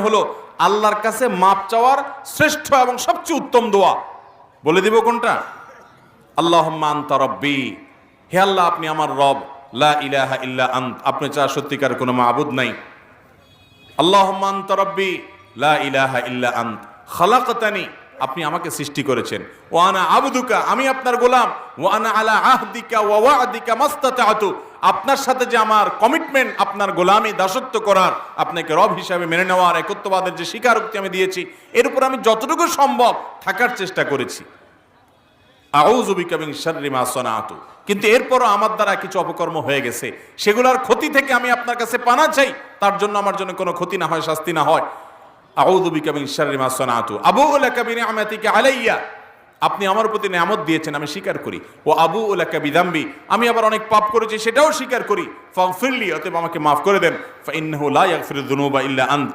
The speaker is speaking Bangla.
হলো আল্লাহর কাছে মাপ চাওয়ার শ্রেষ্ঠ এবং সবচেয়ে উত্তম দোয়া। বলে দিব কোনটা? আল্লাহুম্মা আনতা রাব্বি, হে আল্লাহ আপনি আমার রব, লা ইলাহা ইল্লা আন্ত, আপনি ছাড়া সত্যিকার কোনো মাবুদ নাই। আল্লাহুম্মা আনতা রাব্বি লা ইলাহা ইল্লা আন্ত খালাকতানি, আপনি আমাকে সৃষ্টি করেছেন। ওয়া আনা আবদুকা, আমি আপনার গোলাম। ওয়া আনা আলা আহদিকা ওয়া ওয়া'দিকা মাস্তাতা'তু, আপনার সাথে যে আমার কমিটমেন্ট, আপনার গোলামি দাসত্ব করার, আপনাকে রব হিসাবে মেনে নেওয়ার, একত্ববাদের যে স্বীকারোক্তি আমি দিয়েছি, এর উপর আমি যতটুকু সম্ভব থাকার চেষ্টা করেছি। আউযু বিকা মিন শাররি মা সানাতু, কিন্তু এরপরও আমার দ্বারা কিছু অপকর্ম হয়ে গেছে, সেগুলোর ক্ষতি থেকে আমি আপনার কাছে পানা চাই, তার জন্য আমার জন্য কোনো ক্ষতি না হয়, শাস্তি না হয়। আউযু বিকা মিন শাররি মা সানাতু আবুউ লাকা বিনি'মাতিকা আলাইয়া, আপনি আমার প্রতি নিয়ামত দিয়েছেন, আমি স্বীকার করি। ও আবুউ লাকা বিযামবি, আমি আবার অনেক পাপ করেছি, সেটাও স্বীকার করি। ফাগফিরলি, অতএব আমাকে মাফ করে দেন। ফা ইন্নাহু লা ইয়াগফিরুয যুনুবা ইল্লা আন্ত,